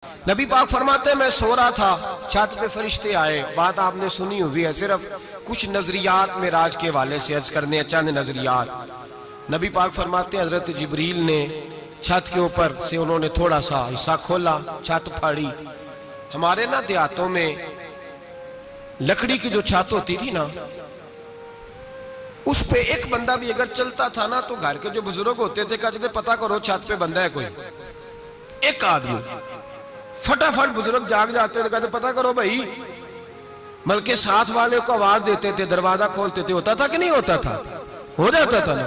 نبی پاک فرماتے ہیں میں سو رہا تھا، چھت پہ فرشتے آئے. بات آپ نے سنی ہوئی ہے، صرف کچھ نظریات معراج کے حوالے سے عرض کرنے ہیں، چند نظریات. نبی پاک فرماتے ہیں حضرت جبریل نے چھت کے اوپر سے انہوں نے تھوڑا سا حصہ کھولا، چھت پھاڑی. ہمارے نا دیہاتوں میں لکڑی کی جو چھت ہوتی تھی نا، اس پہ ایک بندہ بھی اگر چلتا تھا نا تو گھر کے جو بزرگ ہوتے تھے کہتے تھے پتہ کرو چھت پہ بندہ ہے کوئی. ایک آدمی فٹافٹ بزرگ جاگ جاتے تھے، کہتے پتہ کرو بھائی، بلکہ ساتھ والے کو آواز دیتے تھے، دروازہ کھولتے تھے. ہوتا تھا کہ نہیں ہوتا تھا؟ ہو جاتا تھا نا.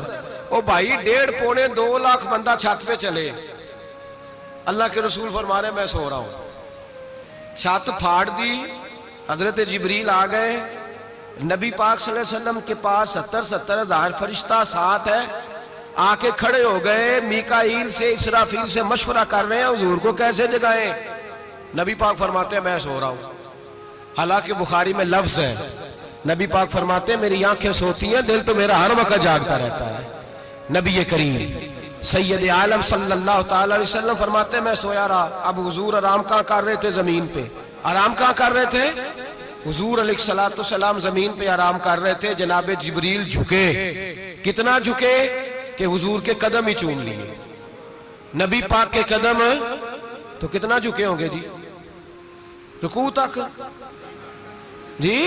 او بھائی 1.5-2 لاکھ بندہ چھت پہ چلے، اللہ کے رسول فرما رہے ہیں میں سو رہا ہوں. چھت پھاڑ دی، حضرت جبریل آ گئے. نبی پاک صلی اللہ علیہ وسلم کے پاس 70 ہزار فرشتہ ساتھ ہے، آ کے کھڑے ہو گئے. میکائیل سے اسرافیل سے مشورہ کر رہے ہیں حضور کو کیسے جگائیں. نبی پاک فرماتے ہیں میں سو رہا ہوں. حالانکہ بخاری میں لفظ ہے، نبی پاک فرماتے ہیں میری آنکھیں سوتی ہیں، دل تو میرا ہر وقت جاگتا رہتا ہے. نبی کریم سید عالم صلی اللہ تعالی علیہ وسلم فرماتے ہیں میں سویا رہا. اب حضور آرام کہاں کر رہے تھے؟ زمین پہ. آرام کہاں کر رہے تھے؟ حضور علیہ السلام زمین پہ آرام کر رہے تھے. جناب جبریل جھکے. کتنا جھکے کہ حضور کے قدم ہی چوم لیے. نبی پاک کے قدم تو کتنا جھکے ہوں گے جی؟ رکوع تک. جی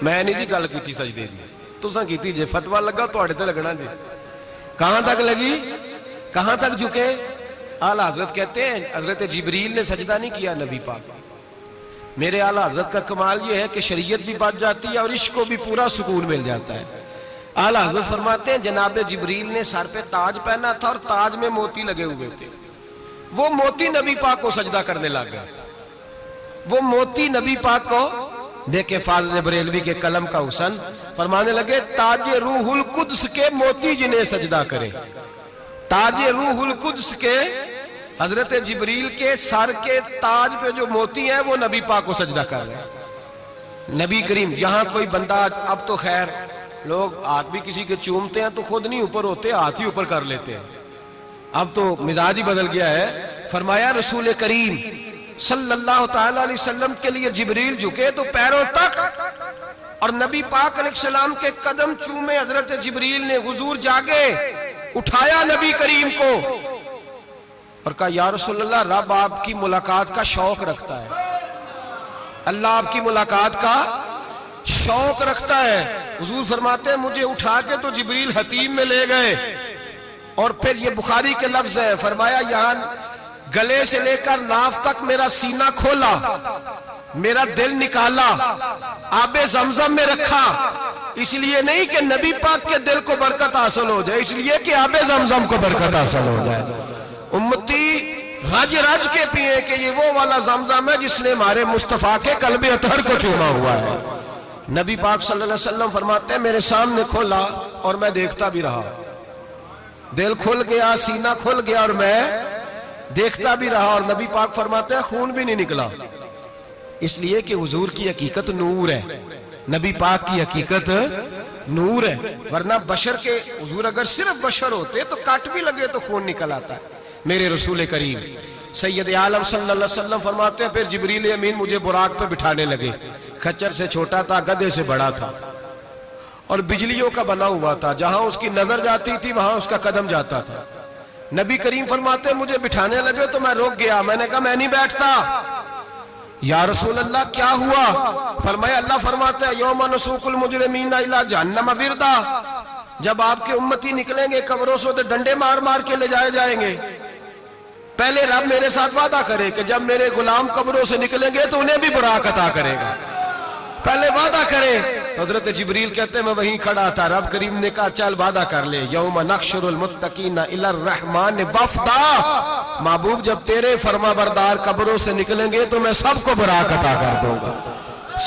میں نہیں جی گل کی سجدے دی، تساں کیتی جے فتوہ لگا تو اڑے تے لگنا جی. کہاں تک لگی؟ کہاں تک جھکے؟ اعلیٰ حضرت کہتے ہیں حضرت جبریل نے سجدہ نہیں کیا نبی پاک. میرے اعلیٰ حضرت کا کمال یہ ہے کہ شریعت بھی بچ جاتی ہے اور عشق کو بھی پورا سکون مل جاتا ہے. اعلیٰ حضرت فرماتے ہیں جناب جبریل نے سر پہ تاج پہنا تھا اور تاج میں موتی لگے ہوئے تھے. وہ موتی نبی پاک کو سجدہ کرنے لگ گئے. وہ موتی نبی پاک کو دیکھیں. فاضل بریلوی کے قلم کا حسن فرمانے لگے تاج روح القدس کے موتی جنہیں سجدہ کرے. تاج روح القدس کے حضرت جبریل کے سر کے تاج پہ جو موتی ہیں وہ نبی پاک کو سجدہ کر رہے ہیں. نبی کریم یہاں کوئی بندہ، اب تو خیر لوگ ہاتھ بھی کسی کے چومتے ہیں تو خود نہیں اوپر ہوتے، ہاتھ ہی اوپر کر لیتے ہیں. اب تو مزاج ہی بدل گیا ہے. فرمایا رسول کریم صلی اللہ تعالی علیہ وسلم کے لیے جبریل جھکے تو پیروں تک، اور نبی پاک علیہ السلام کے قدم چومے. حضرت جبریل نے حضور جاگے، اٹھایا نبی کریم کو اور کہا یا رسول اللہ رب آپ کی ملاقات کا شوق رکھتا ہے، اللہ آپ کی ملاقات کا شوق رکھتا ہے. حضور فرماتے ہیں مجھے اٹھا کے تو جبریل حتیم میں لے گئے. اور پھر یہ بخاری کے لفظ ہے، فرمایا یہاں گلے سے لے کر ناف تک میرا سینہ کھولا، میرا دل نکالا، آب زمزم میں رکھا. اس لیے نہیں کہ نبی پاک کے دل کو برکت حاصل ہو جائے، اس لیے کہ آب زمزم کو برکت حاصل ہو جائے. امتی رج رج کے پیئے کہ یہ وہ والا زمزم ہے جس نے ہمارے مصطفیٰ کے قلب اطہر کو چوما ہوا ہے. نبی پاک صلی اللہ علیہ وسلم فرماتے ہیں میرے سامنے کھولا اور میں دیکھتا بھی رہا. دل کھل گیا، سینہ کھل گیا اور میں دیکھتا بھی رہا. اور نبی پاک فرماتے ہیں خون بھی نہیں نکلا، اس لیے کہ حضور کی حقیقت نور ہے، نبی پاک کی حقیقت نور ہے. ورنہ بشر کے حضور اگر صرف بشر ہوتے تو کٹ بھی لگے تو خون نکل آتا ہے. میرے رسول کریم سید عالم صلی اللہ علیہ وسلم فرماتے ہیں پھر جبریل امین مجھے براق پہ بٹھانے لگے. خچر سے چھوٹا تھا، گدھے سے بڑا تھا اور بجلیوں کا بنا ہوا تھا. جہاں اس کی نظر جاتی تھی وہاں اس کا قدم جاتا تھا. نبی کریم فرماتے ہیں مجھے بٹھانے لگے تو میں رک گیا. میں نے کہا میں نہیں بیٹھتا. یا رسول اللہ کیا ہوا؟ فرمایا اللہ فرماتا ہے یوم نسوق المجرمین الی جہنم وردا. جب آپ کے امتی نکلیں گے قبروں سے تو ڈنڈے مار مار کے لے جائے جائیں گے. پہلے رب میرے ساتھ وعدہ کرے کہ جب میرے غلام قبروں سے نکلیں گے تو انہیں بھی براق عطا کرے گا. پہلے وعدہ کرے. حضرت جبریل کہتے ہیں میں وہیں کھڑا تھا. رب کریم نے کہا چل وعدہ کر لے. یوم نحشر المتقین الی الرحمن وفدا. محبوب جب تیرے فرما بردار قبروں سے نکلیں گے تو میں سب کو براق عطا کر دوں گا،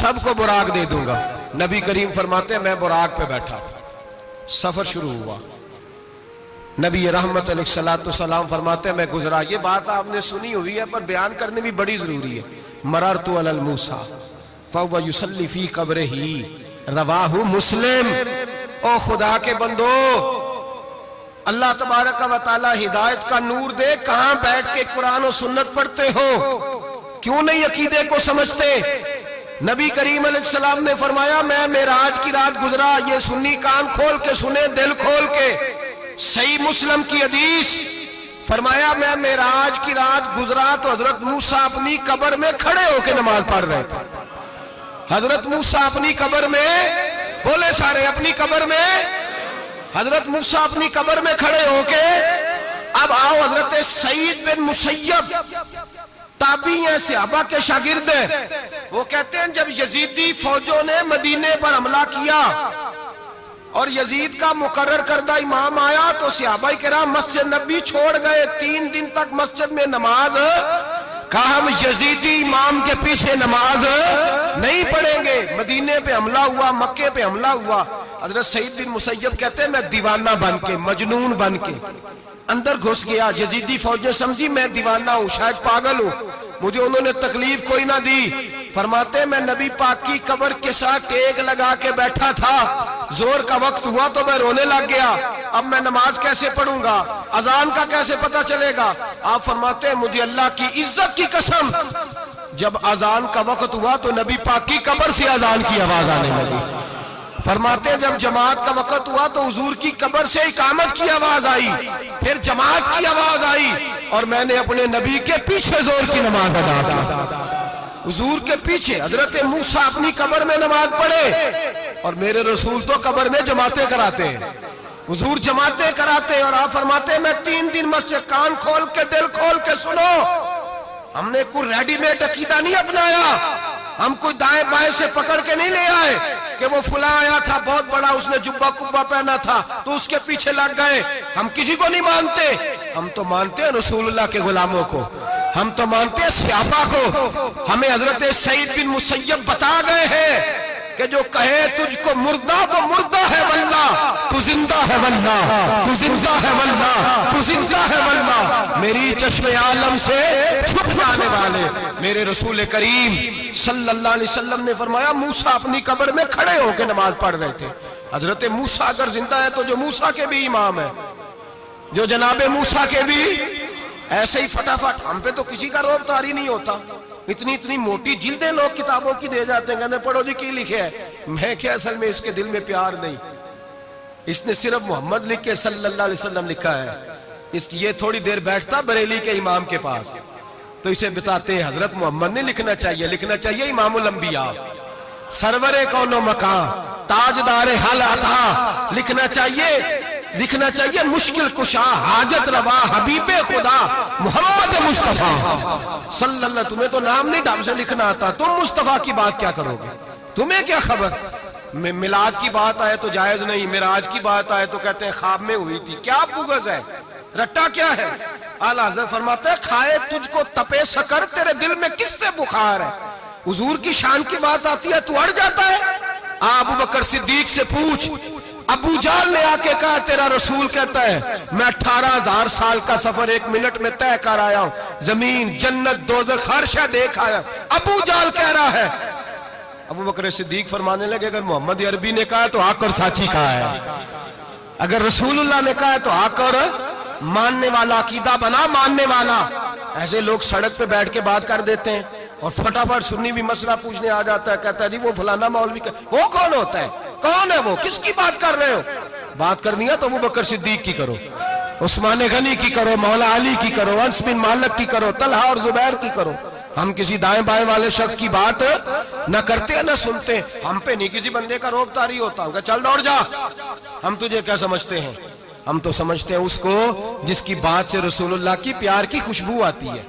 سب کو براق دے دوں گا. نبی کریم فرماتے ہیں میں براق پہ بیٹھا. سفر شروع ہوا. نبی رحمت علیہ السلام فرماتے ہیں میں گزرا. یہ بات آپ نے سنی ہوئی ہے پر بیان کرنے بھی بڑی ضروری ہے. مررت علی الموسیٰ فَهُوَ يُصَلِّ فِي قَبْرِهِ رواہ مسلم. او خدا کے بندو اللہ تبارک و تعالی ہدایت کا نور دے، کہاں بیٹھ کے قرآن و سنت پڑھتے ہو؟ کیوں نہیں عقیدے کو سمجھتے؟ نبی کریم علیہ السلام نے فرمایا میں معراج کی رات گزرا، یہ سنی کان کھول کے سنے، دل کھول کے، صحیح مسلم کی حدیث، فرمایا میں معراج کی رات گزرا تو حضرت موسیٰ اپنی قبر میں کھڑے ہو کے نماز پڑھ رہے تھے۔ حضرت موسیٰ اپنی قبر میں، بولے سارے، اپنی قبر میں، حضرت موسیٰ اپنی قبر میں کھڑے ہو کے، اب آؤ حضرت سعید بن مسیب تابعی ہیں، صحابہ کے شاگرد ہیں، وہ کہتے ہیں جب یزیدی فوجوں نے مدینے پر حملہ کیا اور یزید کا مقرر کردہ امام آیا تو صحابہ کرام مسجد نبی چھوڑ گئے، 3 دن تک مسجد میں نماز، کہا ہم یزیدی امام کے پیچھے نماز نہیں پڑھیں گے۔ مدینے پہ حملہ ہوا، مکے پہ حملہ ہوا، حضرت سعید بن مسیب کہتے ہیں میں دیوانہ بن کے، مجنون بن کے اندر گھس گیا، یزیدی فوجیں سمجھی میں دیوانہ ہوں، شاید پاگل ہوں، مجھے انہوں نے تکلیف کوئی نہ دی۔ فرماتے ہیں میں نبی پاک کی قبر کے ساتھ ٹیک لگا کے بیٹھا تھا، زور کا وقت ہوا تو میں رونے لگ گیا، اب میں نماز کیسے پڑھوں گا، اذان کا کیسے پتہ چلے گا؟ آپ فرماتے ہیں مجھے اللہ کی عزت کی قسم، جب اذان کا وقت ہوا تو نبی پاک کی قبر سے اذان کی آواز آنے لگی۔ فرماتے ہیں جب جماعت کا وقت ہوا تو حضور کی قبر سے اقامت کی آواز آئی، پھر جماعت کی آواز آئی، اور میں نے اپنے نبی کے پیچھے زور کی نماز ادا کی، حضور کے پیچھے۔ حضرت موسیٰ اپنی قبر میں نماز پڑھے اور میرے رسول تو قبر میں جماعتیں کراتے ہیں، حضور جماعتیں کراتے ہیں، اور آپ فرماتے ہیں میں 3 دن مسجد، کان کھول کے دل کھول کے سنو، ہم نے کوئی ریڈی میڈ عقیدہ نہیں اپنایا، ہم کوئی دائیں بائیں سے پکڑ کے نہیں لے آئے کہ وہ فلاں آیا تھا بہت بڑا، اس نے جبہ کبہ پہنا تھا تو اس کے پیچھے لگ گئے۔ ہم کسی کو نہیں مانتے، ہم تو مانتے ہیں رسول اللہ کے غلاموں کو، ہم تو مانتے ہیں صحابہ کو۔ ہمیں حضرت سعید بن مسیب بتا گئے ہیں کہ جو کہے تجھ کو مردہ وہ مردہ ہے واللہ، تو زندہ ہے واللہ، تو زندہ ہے واللہ، تو زندہ ہے واللہ، میری چشم عالم سے چھپ جانے والے میرے رسول کریم صلی اللہ علیہ وسلم نے فرمایا موسیٰ اپنی قبر میں کھڑے ہو کے نماز پڑھ رہے تھے۔ حضرت موسیٰ اگر زندہ ہے تو جو موسیٰ کے بھی امام ہے، جو جناب موسیٰ کے بھی ایسے ہی فٹافٹ، ہم پہ تو کسی کا روب طاری نہیں ہوتا، اتنی موٹی جلدیں لوگ کتابوں کی دے جاتے ہیں، کہتے پڑھو جی کی لکھے ہے، میں کیا اصل میں اس کے دل میں پیار نہیں، اس نے صرف محمد لکھ کے صلی اللہ علیہ وسلم لکھا ہے، یہ تھوڑی دیر بیٹھتا بریلی کے امام کے پاس تو اسے بتاتے ہیں حضرت محمد نے لکھنا چاہیے، لکھنا چاہیے امام الانبیاء، سرور کون و مکان، تاجدار حال عطا، لکھنا چاہیے مشکل کشا، حاجت روا، حبیب خدا محمد مصطفیٰ صلی اللہ۔ تمہیں تو نام نہیں ڈھنگ سے لکھنا آتا، تم مصطفیٰ کی بات کیا کرو گے؟ تمہیں کیا خبر؟ میلاد کی بات آئے تو جائز نہیں، معراج کی بات آئے تو کہتے ہیں خواب میں ہوئی تھی، کیا بغض ہے، رٹا کیا ہے؟ اعلیٰ حضرت فرماتے ہیں کھائے تجھ کو تپے سکر، تیرے دل میں کس سے بخار ہے؟ حضور کی شان کی بات آتی ہے تو اڑ جاتا ہے۔ ابو بکر صدیق سے پوچھ، ابو جہل نے آ کے کہا تیرا رسول کہتا ہے میں 18,000 سال کا سفر 1 منٹ میں طے کر آیا ہوں، زمین جنت دوزخ ہر شے دیکھ آیا۔ ابو جہل کہہ رہا ہے، ابو بکر صدیق فرمانے لگے اگر محمد عربی نے کہا ہے تو حق اور سچی کہا ہے، اگر رسول اللہ نے کہا ہے تو حق اور ماننے والا، عقیدہ بنا ماننے والا۔ ایسے لوگ سڑک پہ بیٹھ کے بات کر دیتے ہیں اور فٹافٹ سنی بھی مسئلہ پوچھنے آ جاتا ہے، کہتا ہے جی وہ فلانا مولوی کا، وہ کون ہوتا ہے، کون ہے وہ، کس کی بات کر رہے ہو؟ بات کرنی ہے تو ابو بکر صدیق کی کرو، عثمان غنی کی کرو، مولا علی کی کرو، انس بن مالک کی کرو، طلحہ اور زبیر کی کرو۔ ہم کسی دائیں بائیں والے شخص کی بات نہ کرتے نہ سنتے، ہم پہ نہیں کسی بندے کا روب طاری ہوتا ہوں کہ چل دوڑ جا، ہم تجھے کیا سمجھتے ہیں؟ ہم تو سمجھتے ہیں اس کو جس کی بات سے رسول اللہ کی پیار کی خوشبو آتی ہے۔